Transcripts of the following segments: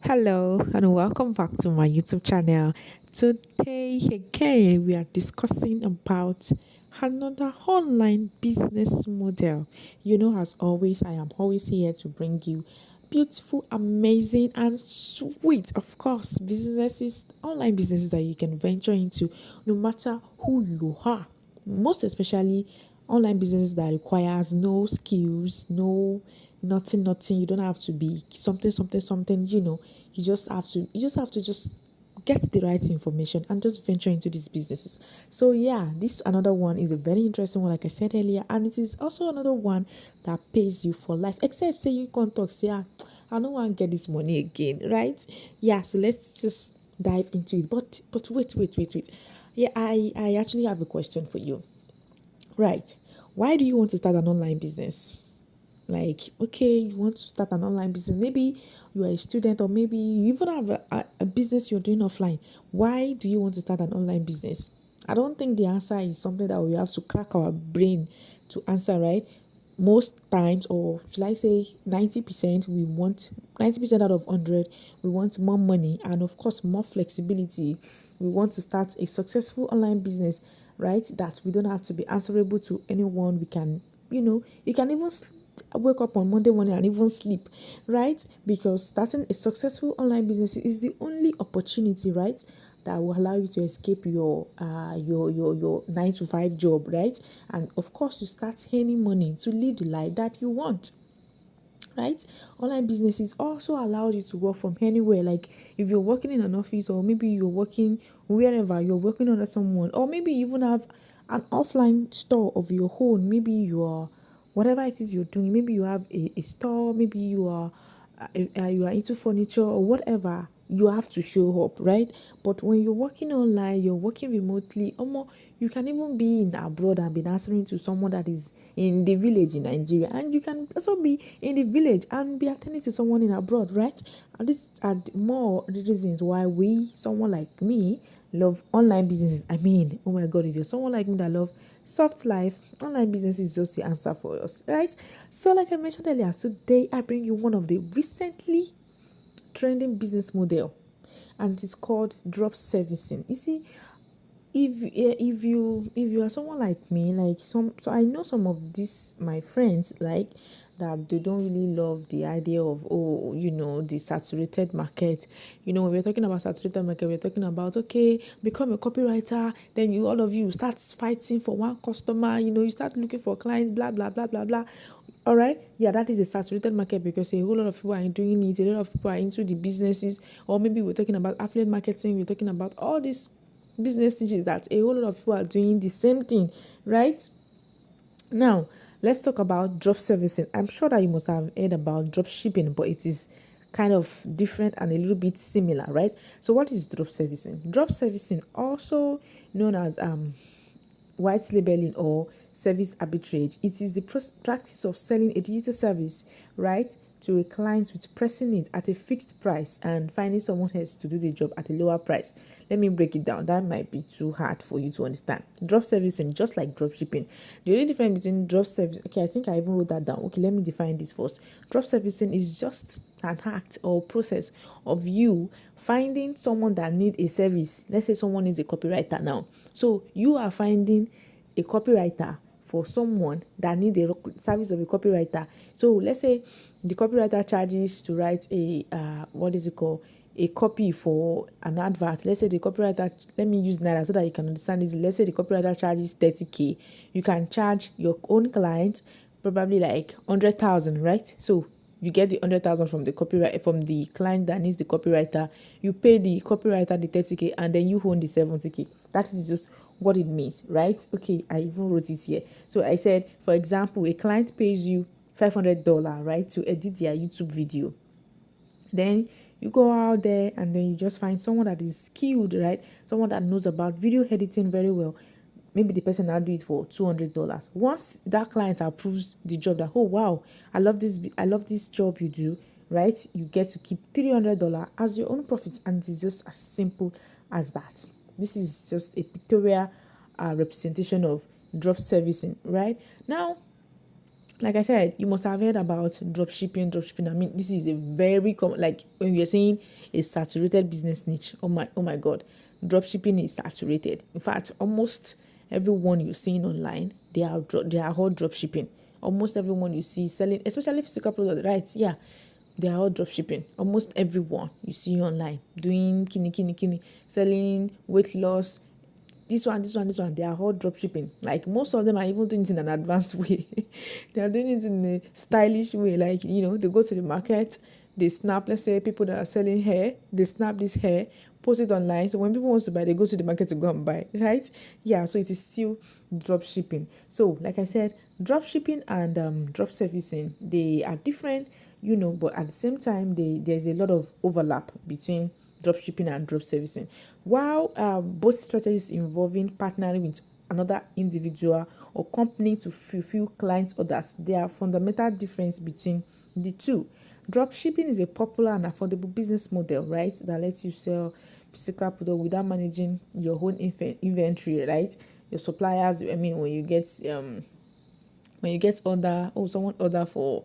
Hello and welcome back to my YouTube channel. Today again we are discussing about another online business model. As always, I am always here to bring you beautiful, amazing, and sweet, of course, businesses, online businesses that you can venture into no matter who you are. Most especially online businesses that requires no skills, no nothing. You don't have to be something. You just have to just get the right information and just venture into these businesses. So yeah, this another one is a very interesting one, like I said earlier, and it is also another one that pays you for life. Except say you can't talk, say I don't want to get this money again, right? Yeah, so let's just dive into it. But wait. Yeah, I actually have a question for you. Right. Why do you want to start an online business? Like, okay, you want to start an online business. Maybe you are a student, or maybe you even have a business you're doing offline. Why do you want to start an online business? I don't think the answer is something that we have to crack our brain to answer, right? Most times, or should I say 90%, 90% out of 100, we want more money and, of course, more flexibility. We want to start a successful online business, right? That we don't have to be answerable to anyone. We can, you can even wake up on Monday morning and even sleep, right? Because starting a successful online business is the only opportunity, right, that will allow you to escape your 9 to 5 job, right? And of course, you start earning money to live the life that you want, right? Online businesses also allows you to work from anywhere. Like if you're working in an office, or maybe you're working wherever, you're working under someone, or maybe you even have an offline store of your own. Maybe you are, whatever it is you're doing, maybe you have a store, maybe you are into furniture or whatever. You have to show up, right? But when you're working online, you're working remotely, you can even be in abroad and be answering to someone that is in the village in Nigeria, and you can also be in the village and be attending to someone in abroad, right? And these are more the reasons why someone like me, love online businesses. I mean, oh my god, if you're someone like me that love soft life, online business is just the answer for us, right? So like I mentioned earlier, today I bring you one of the recently trending business model, and it's called drop servicing. You see, if you are someone like me, like so I know some of these my friends, like that they don't really love the idea of, the saturated market. When we're talking about saturated market, we're talking about, okay, become a copywriter, then all of you start fighting for one customer, you start looking for clients, blah blah blah blah blah. All right, yeah, that is a saturated market because a whole lot of people are doing it, a lot of people are into the businesses. Or maybe we're talking about affiliate marketing, we're talking about all these business teaches that a whole lot of people are doing the same thing, right? Now, let's talk about drop servicing. I'm sure that you must have heard about drop shipping, but it is kind of different and a little bit similar, right? So, what is drop servicing? Drop servicing, also known as white labeling or service arbitrage. It is the practice of selling a digital service, right, to a client with pressing it at a fixed price and finding someone else to do the job at a lower price. Let me break it down. That might be too hard for you to understand. Drop servicing, just like drop shipping. The only difference between drop service, okay, I think I even wrote that down. Okay, let me define this first. Drop servicing is just an act or process of you finding someone that need a service. Let's say someone is a copywriter now, so you are finding a copywriter for someone that need a service of a copywriter. So let's say the copywriter charges to write a what is it called, a copy for an advert. Let's say the copywriter, let me use naira so that you can understand this. Let's say the copywriter charges 30k. You can charge your own client probably like 100,000, right? So you get the 100,000 from the copyright, from the client that needs the copywriter. You pay the copywriter the 30k, and then you own the 70k. That is just what it means, right? Okay, I even wrote it here. So I said, for example, a client pays you $500, right, to edit their YouTube video. Then you go out there and then you just find someone that is skilled, right? Someone that knows about video editing very well. Maybe the person will do it for $200. Once that client approves the job, that, oh wow, I love this job you do, right? You get to keep $300 as your own profit, and it's just as simple as that. This is just a pictorial representation of drop servicing, right? Now, like I said, you must have heard about drop shipping. Drop shipping. I mean, this is a very common. Like when you're saying a saturated business niche. Oh my God, drop shipping is saturated. In fact, almost everyone you're seeing online, they are all drop shipping. Almost everyone you see selling, especially physical products, right? Yeah, they are all drop shipping. Almost everyone you see online doing kini, selling weight loss, this one, they are all drop shipping. Like most of them are even doing it in an advanced way. They are doing it in a stylish way. Like, they go to the market, they snap, let's say people that are selling hair, they snap this hair, post it online. So when people want to buy, they go to the market to go and buy, right? Yeah, so it is still drop shipping. So like I said, drop shipping and drop servicing, they are different, but at the same time, there's a lot of overlap between drop shipping and drop servicing. While both strategies involving partnering with another individual or company to fulfill clients' orders, there are fundamental difference between the two. Drop shipping is a popular and affordable business model, right, that lets you sell physical product without managing your own inventory, right? Your suppliers, I mean, when you get order, someone order for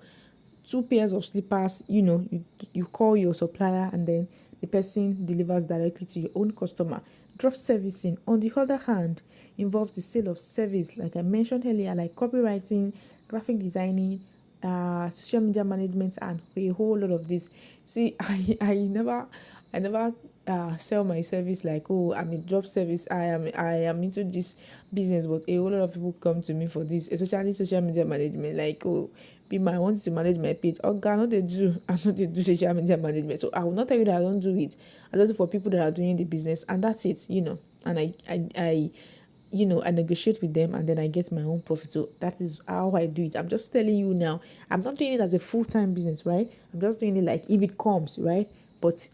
2 pairs of slippers, you call your supplier and then the person delivers directly to your own customer. Drop servicing, on the other hand, involves the sale of service, like I mentioned earlier, like copywriting, graphic designing, social media management, and a whole lot of this. See, I never sell my service like, oh, I'm a job service, I am into this business, but a whole lot of people come to me for this, especially social media management, like, oh, people, I want to manage my page. Oh God, I know they do social media management. So I will not tell you that I don't do it. I just do for people that are doing the business, and that's it. And I negotiate with them, and then I get my own profit. So that is how I do it. I'm just telling you now. I'm not doing it as a full-time business, right? I'm just doing it like if it comes, right? But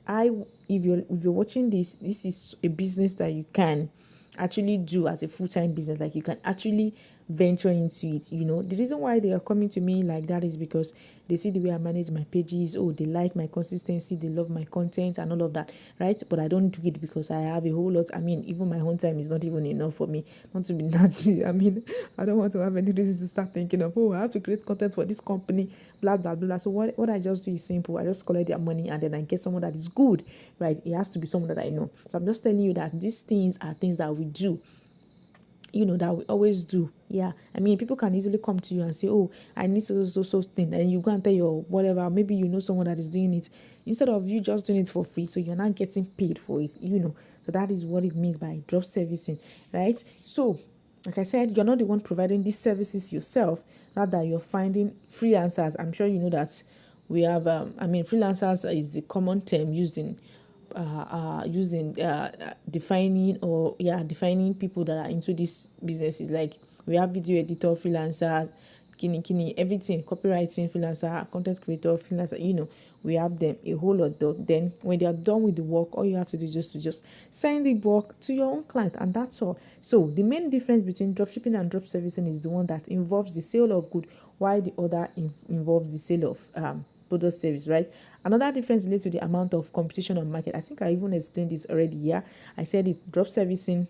if you're watching this is a business that you can actually do as a full-time business. Like you can actually venture into it. The reason why they are coming to me like that is because they see the way I manage my pages. Oh, they like my consistency, they love my content and all of that, right? But I don't do it because I have a whole lot. I mean, even my own time is not even enough for me not to be that. I mean, I don't want to have any reason to start thinking of, I have to create content for this company, blah blah blah. So what I just do is simple. I just collect their money and then I get someone that is good, right? It has to be someone that I know. So I'm just telling you that these things are things that we do, that we always do. Yeah. I mean, people can easily come to you and say, oh, I need so thing. And you go and tell your whatever, maybe someone that is doing it instead of you just doing it for free. So you're not getting paid for it, So that is what it means by drop servicing, right? So, like I said, you're not the one providing these services yourself, rather you're finding freelancers. I'm sure you know that we have, freelancers is the common term used in using defining people that are into these businesses. Like we have video editor freelancers, kini everything, copywriting freelancer, content creator freelancer, we have them a whole lot though. Then when they are done with the work, all you have to do is just send the work to your own client, and that's all. So the main difference between dropshipping and drop servicing is the one that involves the sale of good, while the other involves the sale of product service, right? Another difference relates to the amount of competition on market. I think I even explained this already. Yeah, I said it. Drop servicing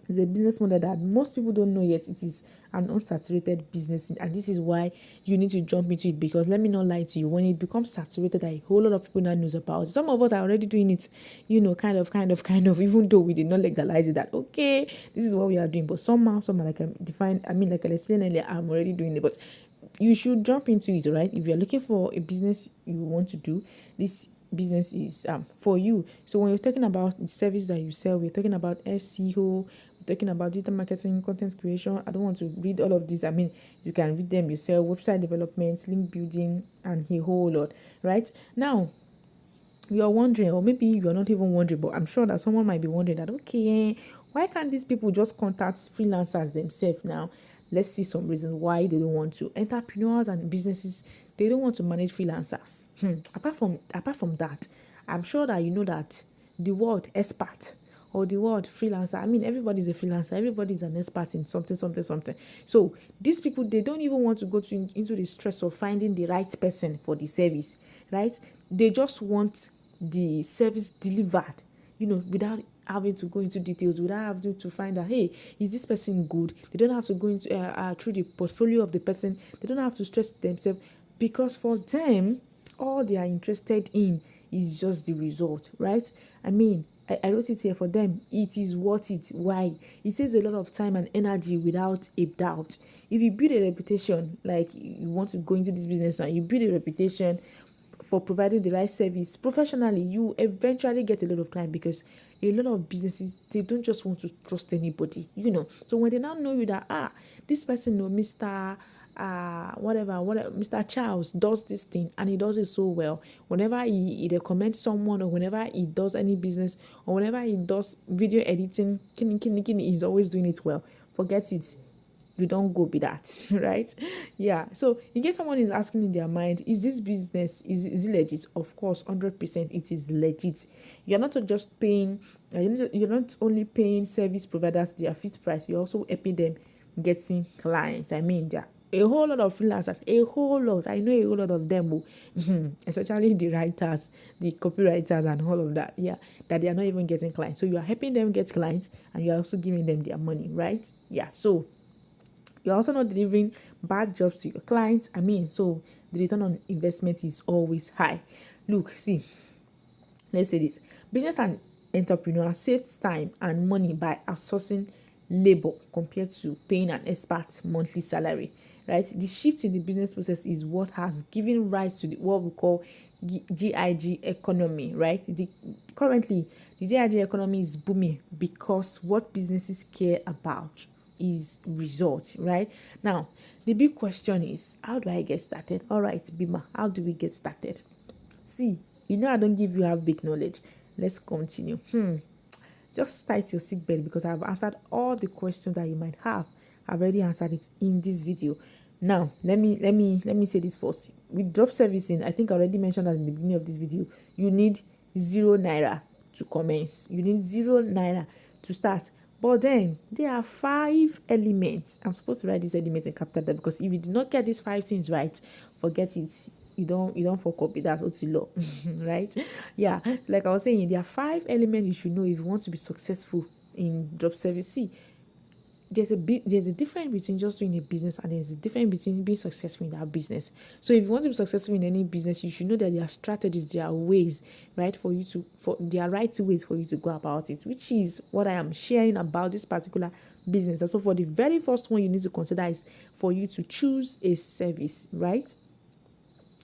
is a business model that most people don't know yet. It is an unsaturated business, and this is why you need to jump into it, because let me not lie to you, when it becomes saturated, a whole lot of people now knows about it. Some of us are already doing it, kind of, even though we did not legalize it, that okay, this is what we are doing, but somehow like like I explained earlier, I'm already doing it. But you should jump into it, right? If you're looking for a business you want to do, this business is for you. So when you're talking about the service that you sell, we're talking about SEO, we're talking about digital marketing, content creation. I don't want to read all of these. I mean, you can read them yourself. Website development, link building, and a whole lot, right? Now, you're wondering, or maybe you're not even wondering, but I'm sure that someone might be wondering that, okay, why can't these people just contact freelancers themselves now? Let's see some reasons why they don't want to. Entrepreneurs and businesses, they don't want to manage freelancers. Apart from that, I'm sure that you know that the word expert or the word freelancer, I mean, everybody's a freelancer, everybody's an expert in something. So these people, they don't even want to go into the stress of finding the right person for the service, right? They just want the service delivered, without having to go into details, without having to find out, hey, is this person good? They don't have to go into through the portfolio of the person. They don't have to stress themselves, because for them, all they are interested in is just the result, right? I mean, I wrote it here for them. It is worth it. Why? It saves a lot of time and energy without a doubt. If you build a reputation, like you want to go into this business and you build a reputation for providing the right service professionally, you eventually get a lot of clients, because a lot of businesses, they don't just want to trust anybody, So when they now know you that this person, Mr. Whatever, Mr. Charles does this thing and he does it so well. Whenever he recommends someone, or whenever he does any business, or whenever he does video editing, he's always doing it well. Forget it. You don't go be that, right? Yeah. So in case someone is asking in their mind, is this business, is it legit? Of course, 100% it is legit. You're not just paying, you're not only paying service providers their fixed price, you're also helping them getting clients. I mean, there are a whole lot of freelancers, a whole lot. I know a whole lot of them, especially the writers, the copywriters, and all of that. Yeah, that they are not even getting clients. So you are helping them get clients, and you are also giving them their money, right? Yeah. So you're also not delivering bad jobs to your clients. I mean, so the return on investment is always high. Look, see, let's say this. Business and entrepreneur saves time and money by outsourcing labor compared to paying an expert monthly salary, right? The shift in the business process is what has given rise to what we call GIG economy, right? Currently, the GIG economy is booming because what businesses care about is results, right? Now, the big question is, how do I get started? All right, Bima, how do we get started? See, I don't give you half big knowledge. Let's continue. Just tight your seatbelt, because I've answered all the questions that you might have. I've already answered it in this video. Now, let me say this first. With drop servicing, I think I already mentioned that in the beginning of this video, you need 0 naira to commence. You need 0 naira to start. But then there are 5 elements. I'm supposed to write these elements in capital letter, because if you do not get these 5 things right, forget it. You don't fuck up with that law, right? Yeah, like I was saying, there are 5 elements you should know if you want to be successful in drop service. See, there's a difference between just doing a business, and there's a difference between being successful in that business. So if you want to be successful in any business, you should know that there are strategies, there are ways, right, there are right ways for you to go about it, which is what I am sharing about this particular business. And so for the very first one you need to consider is for you to choose a service, right?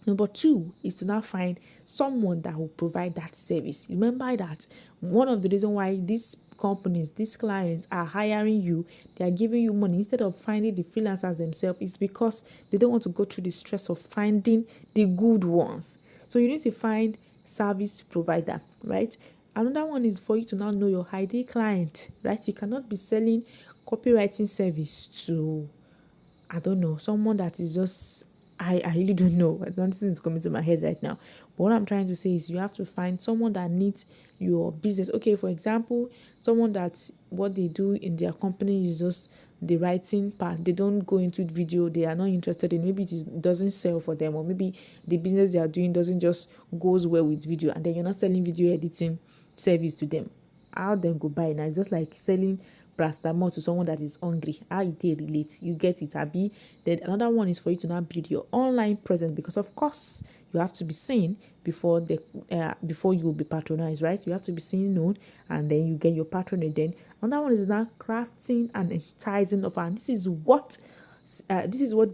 Number 2 is to now find someone that will provide that service. Remember that one of the reasons why these companies, these clients are hiring you, they are giving you money instead of finding the freelancers themselves, is because they don't want to go through the stress of finding the good ones. So you need to find service provider, right? Another one is for you to now know your ideal client, right? You cannot be selling copywriting service to, I don't know, someone that is just, I really don't know. I don't think it's coming to my head right now. But what I'm trying to say is you have to find someone that needs your business. Okay, for example, someone that what they do in their company is just the writing part. They don't go into video. They are not interested in, maybe it doesn't sell for them, or maybe the business they are doing doesn't just goes well with video, and then you're not selling video editing service to them. How them go buy now? It's just like selling paracetamol to someone that is hungry. How it relate? You get it, Abi? Then another one is for you to now build your online presence, because of course you have to be seen before you will be patronized, right? You have to be seen, known, and then you get your patronage. Then another one is now crafting and enticing of, and this is what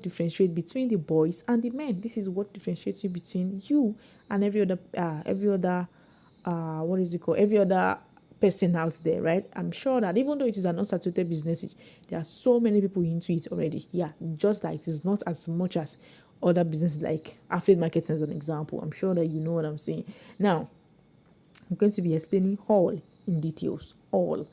differentiates between the boys and the men. This is what differentiates you between you and every other every other person out there, right? I'm sure that even though it is an unsaturated business, there are so many people into it already. Yeah, just that it is not as much as other businesses like affiliate marketing as an example. I'm sure that you know what I'm saying. Now, I'm going to be explaining all in details. All.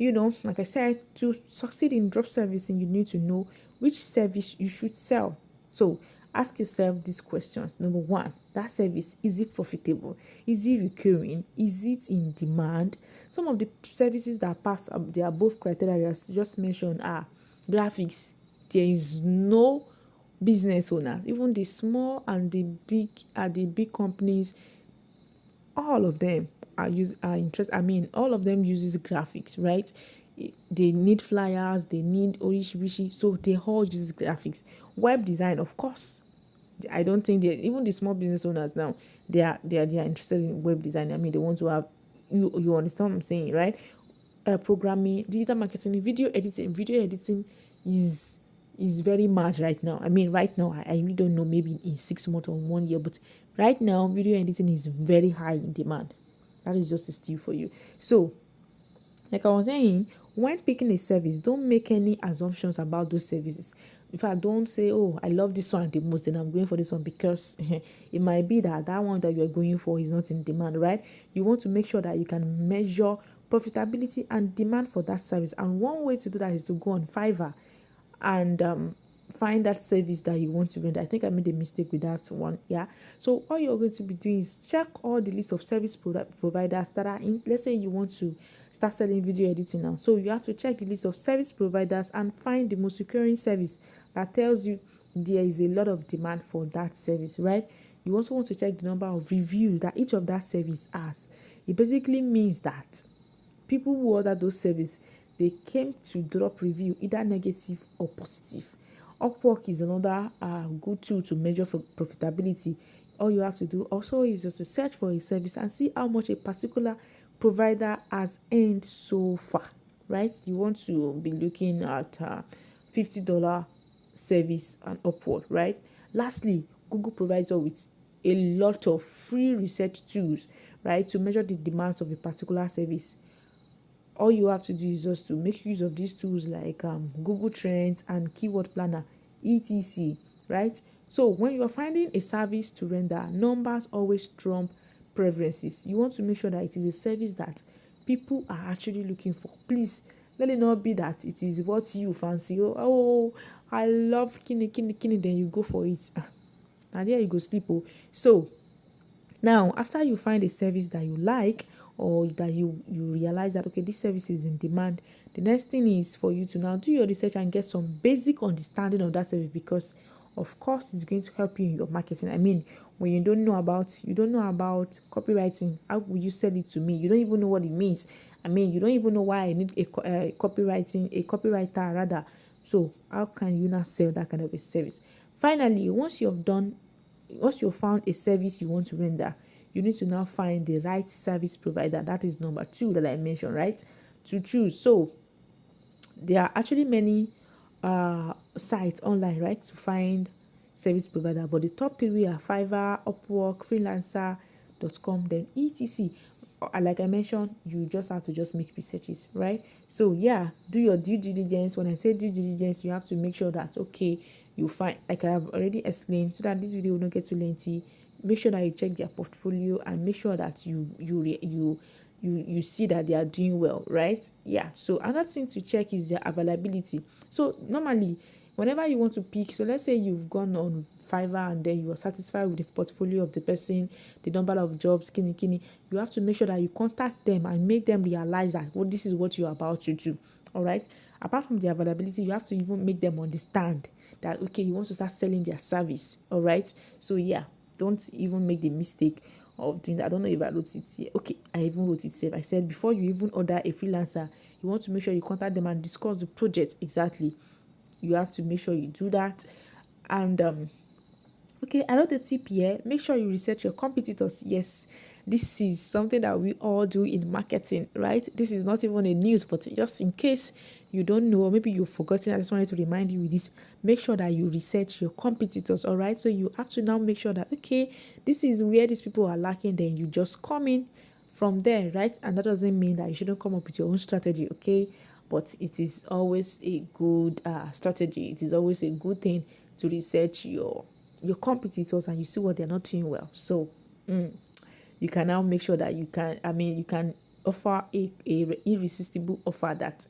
Like I said, to succeed in drop servicing, you need to know which service you should sell. So ask yourself these questions. Number 1, that service, is it profitable? Is it recurring? Is it in demand? Some of the services that pass the above criteria just mentioned are graphics. There is no business owner, even the small and the big companies, all of them, are interested. I mean, all of them uses graphics, right? They need flyers, they need orishibishi, so they all use graphics. Web design, of course. I don't think they, even the small business owners now, they are interested in web design. I mean, they want to have, you understand what I'm saying, right? Programming, digital marketing, video editing. Video editing is very mad right now. I mean, right now, I really don't know, maybe in 6 months or 1 year, but right now, video editing is very high in demand. That is just a steal for you. So, like I was saying, when picking a service, don't make any assumptions about those services. In fact, don't say, oh, I love this one the most, then I'm going for this one, because it might be that that one that you're going for is not in demand, right? You want to make sure that you can measure profitability and demand for that service. And one way to do that is to go on Fiverr and find that service that you want to render. I think I made a mistake with that one. Yeah. So all you're going to be doing is check all the list of service providers that are in. Let's say you want to start selling video editing now. So you have to check the list of service providers and find the most recurring service that tells you there is a lot of demand for that service, right? You also want to check the number of reviews that each of that service has. It basically means that people who order those services, they came to drop review, either negative or positive. Upwork is another good tool to measure for profitability. All you have to do also is just to search for a service and see how much a particular provider has earned so far, right? You want to be looking at $50 service and upward, right? Lastly, Google provides us with a lot of free research tools, right, to measure the demands of a particular service. All you have to do is just to make use of these tools like Google Trends and Keyword Planner, etc. Right? So when you are finding a service to render, numbers always trump preferences. You want to make sure that it is a service that people are actually looking for. Please, let it not be that it is what you fancy. Oh, I love kini, then you go for it. And there you go sleep. Oh. So now, after you find a service that you like, or that you realize that, okay, this service is in demand, the next thing is for you to now do your research and get some basic understanding of that service, because of course it's going to help you in your marketing. I mean, when you don't know about copywriting, how will you sell it to me? You don't even know what it means. I mean, you don't even know why I need a copywriter rather. So how can you now sell that kind of a service? Finally, once you've found a service you want to render, you need to now find the right service provider. That is number 2 that I mentioned, right? To choose. So there are actually many sites online, right, to find service provider, but the top 3 are Fiverr, Upwork, freelancer.com, then etc. Like I mentioned, you just have to just make researches, right? So yeah, do your due diligence. When I say due diligence, you have to make sure that, okay, you find, like I have already explained, so that this video will not get too lengthy. Make sure that you check their portfolio and make sure that you see that they are doing well, right? Yeah. So another thing to check is their availability. So normally, whenever you want to pick, so let's say you've gone on Fiverr and then you are satisfied with the portfolio of the person, the number of jobs, you have to make sure that you contact them and make them realize that, well, this is what you're about to do. All right. Apart from the availability, you have to even make them understand that, okay, you want to start selling their service. All right. So yeah, don't even make the mistake of doing that. I don't know if I wrote it here. Okay, I even wrote it safe. I said before you even order a freelancer, you want to make sure you contact them and discuss the project exactly. You have to make sure you do that. And okay, another tip here, make sure you research your competitors. Yes, this is something that we all do in marketing, right? This is not even a news, but just in case you don't know, or maybe you've forgotten, I just wanted to remind you with this. Make sure that you research your competitors, all right? So you have to now make sure that, okay, this is where these people are lacking, then you just come in from there, right? And that doesn't mean that you shouldn't come up with your own strategy, okay? But it is always a good strategy. It is always a good thing to research your competitors and you see what they're not doing well. So you can now make sure that you can offer a irresistible offer that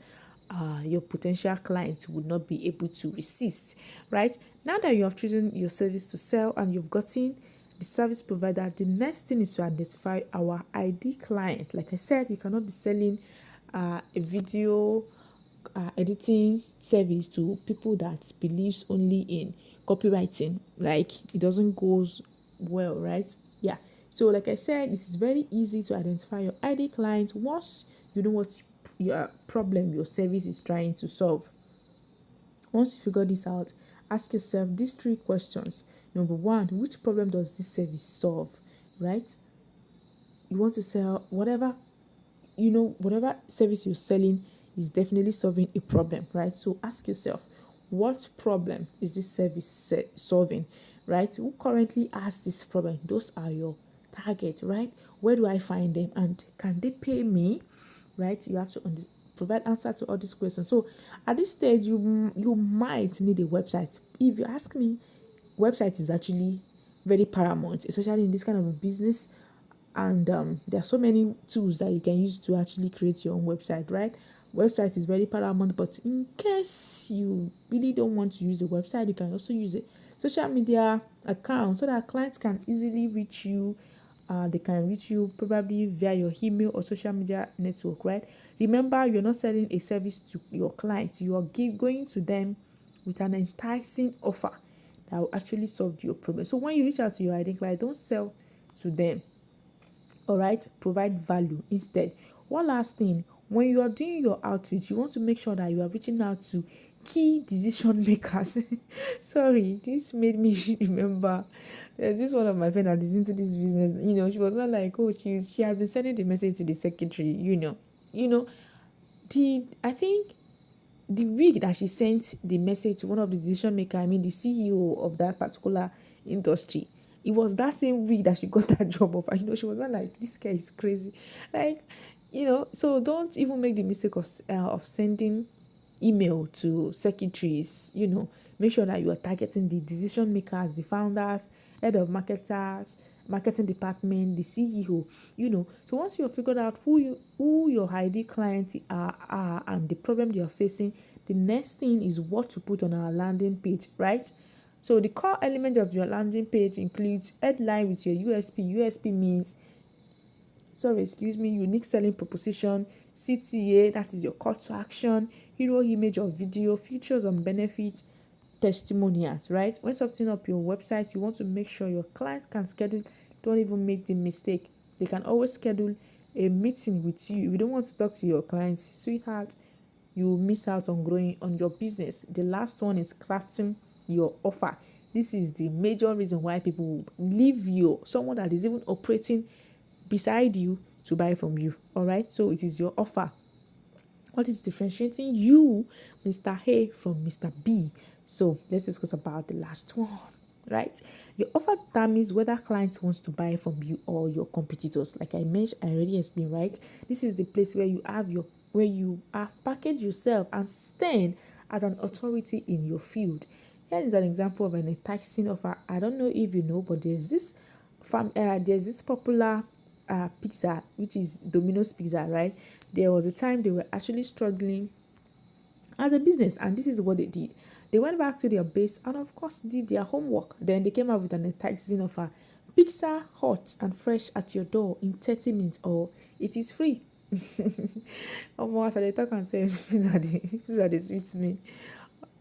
your potential clients would not be able to resist, right? Now that you have chosen your service to sell and you've gotten the service provider, the next thing is to identify our ID client. Like I said, you cannot be selling a video editing service to people that believes only in copywriting. Like, it doesn't go well, right? Yeah. So like I said, it is very easy to identify your ideal client once you know what your problem your service is trying to solve. Once you figure this out, ask yourself these three questions. Number one, which problem does this service solve? Right? You want to sell whatever, whatever service you're selling is definitely solving a problem, right? So ask yourself, what problem is this service solving, right? Who currently has this problem? Those are your target, right? Where do I find them, and can they pay me, right? You have to provide answer to all these questions. So at this stage, you might need a website. If you ask me, website is actually very paramount, especially in this kind of a business. And there are so many tools that you can use to actually create your own website, right? Website is very paramount, but in case you really don't want to use a website, you can also use a social media account so that clients can easily reach you. They can reach you probably via your email or social media network, right? Remember, you're not selling a service to your clients. You are going to them with an enticing offer that will actually solve your problem. So when you reach out to your ideal client, don't sell to them. All right, provide value instead. One last thing, when you are doing your outreach, you want to make sure that you are reaching out to key decision makers. Sorry, this made me remember there's this one of my friends that is into this business. She was not like, oh, she has been sending the message to the secretary. I think the week that she sent the message to one of the decision maker, the CEO of that particular industry, it was that same week that she got that job offer. She was not like, this guy is crazy. Like, so don't even make the mistake of sending email to secretaries. Make sure that you are targeting the decision makers, the founders, head of marketers, marketing department, the CEO. So once you have figured out who your ideal clients are and the problem you are facing, the next thing is what to put on our landing page, right? So the core element of your landing page includes headline with your USP. USP means, unique selling proposition. CTA, that is your call to action. Hero image or video, features and benefits, testimonials, right? When setting up your website, you want to make sure your client can schedule. Don't even make the mistake. They can always schedule a meeting with you. If you don't want to talk to your clients, sweetheart, you will miss out on growing on your business. The last one is crafting your offer. This is the major reason why people leave you, someone that is even operating beside you, to buy from you. All right, so it is your offer. What is differentiating you, Mr. A, from Mr. B? So let's discuss about the last one, right? Your offer determines whether clients wants to buy from you or your competitors. Like I mentioned, I already explained, right? This is the place where you have packaged yourself and stand as an authority in your field. Here is an example of an enticing offer. I don't know if you know, but there's this popular pizza, which is Domino's Pizza, right? There was a time they were actually struggling as a business, and this is what they did. They went back to their base and of course did their homework. Then they came up with an enticing offer: pizza hot and fresh at your door in 30 minutes, or it is free. Almost I talk and say pizza dey sweet me.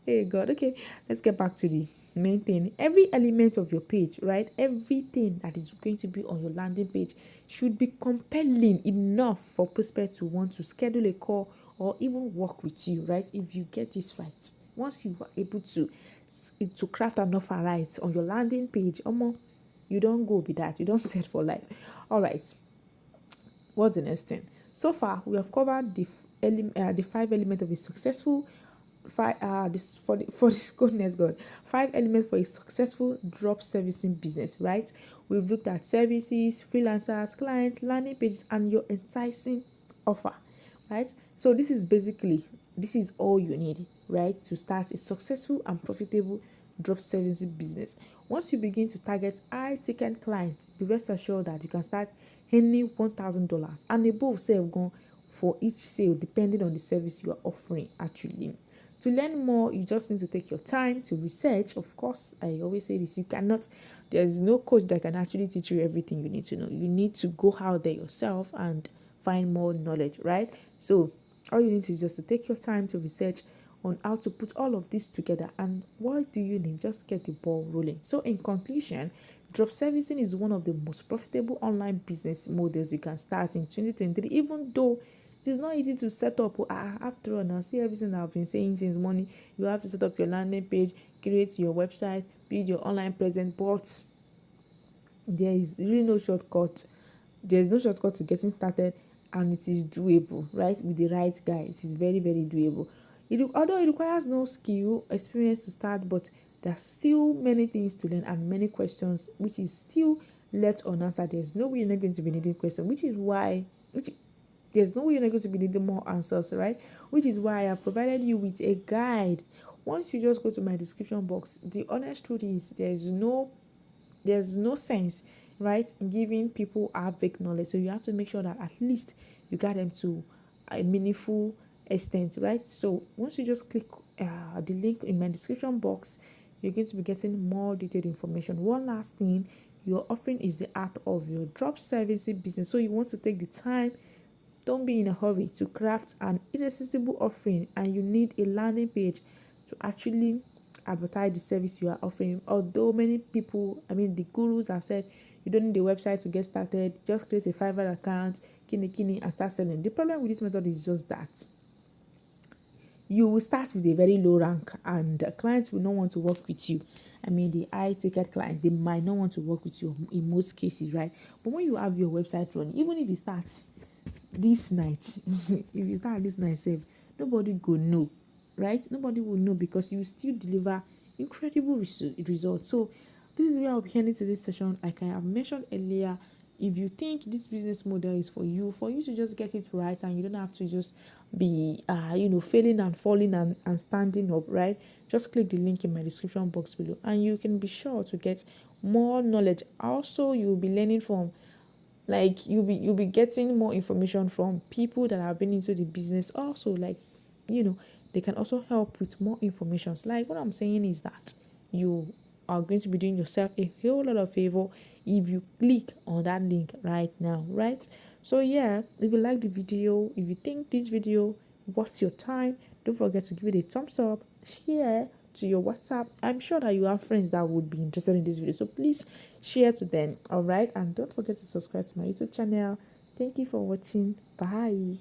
Hey God, okay, let's get back to the main thing. Every element of your page, right? Everything that is going to be on your landing page should be compelling enough for prospects to want to schedule a call or even work with you, right? If you get this right, once you are able to craft an offer right on your landing page, you don't go with that. You don't set for life. All right. What's the next thing? So far, we have covered the 5 elements of a successful this goodness God, 5 elements for a successful drop servicing business, right? We've looked at services, freelancers, clients, landing pages, and your enticing offer, right? So this is all you need, right, to start a successful and profitable drop servicing business. Once you begin to target high ticket clients, be rest assured that you can start earning $1,000 and above sale gone for each sale, depending on the service you are offering actually. To learn more, you just need to take your time to research. Of course, I always say this, there's no coach that can actually teach you everything you need to know. You need to go out there yourself and find more knowledge, right? So all you need to just to take your time to research on how to put all of this together. And what do you need? Just get the ball rolling. So in conclusion, Drop servicing is one of the most profitable online business models you can start in 2023, even though it is not easy to set up. After all, now see everything I've been saying since morning. You have to set up your landing page, create your website, build your online presence, but there is really no shortcut. There's no shortcut to getting started, and it is doable, right? With the right guy, it is very, very doable. Although it requires no skill, experience to start, but there are still many things to learn and many questions which is still left unanswered. There's no way you're not going to be needing questions, which there's no way you're not going to be needing more answers, right? Which is why I have provided you with a guide. Once you just go to my description box, the honest truth is there's no sense, right, in giving people fake knowledge. So you have to make sure that at least you got them to a meaningful extent, right? So once you just click the link in my description box, you're going to be getting more detailed information. One last thing, your offering is the art of your drop servicing business. So you want to take the time, don't be in a hurry to craft an irresistible offering, and you need a landing page to actually advertise the service you are offering. Although many people, the gurus have said you don't need a website to get started, just create a Fiverr account, kini, and start selling. The problem with this method is just that you will start with a very low rank, and the clients will not want to work with you. The high ticket client, they might not want to work with you in most cases, right? But when you have your website running, even if you start this night, if you start this night, save, nobody go know, right? Nobody will know, because you still deliver incredible results. So this is where I'll be heading to this session. Like I have mentioned earlier, if you think this business model is for you to just get it right, and you don't have to just be failing and falling and standing up, right? Just click the link in my description box below, and you can be sure to get more knowledge. Also, you'll be learning from, like, you'll be getting more information from people that have been into the business. Also, like, they can also help with more information. Like, what I'm saying is that you are going to be doing yourself a whole lot of favor if you click on that link right now, right? So yeah, if you like the video, if you think this video worth your time, don't forget to give it a thumbs up, share to your WhatsApp. I'm sure that you have friends that would be interested in this video, so please share to them. All right, and don't forget to subscribe to my YouTube channel. Thank you for watching. Bye.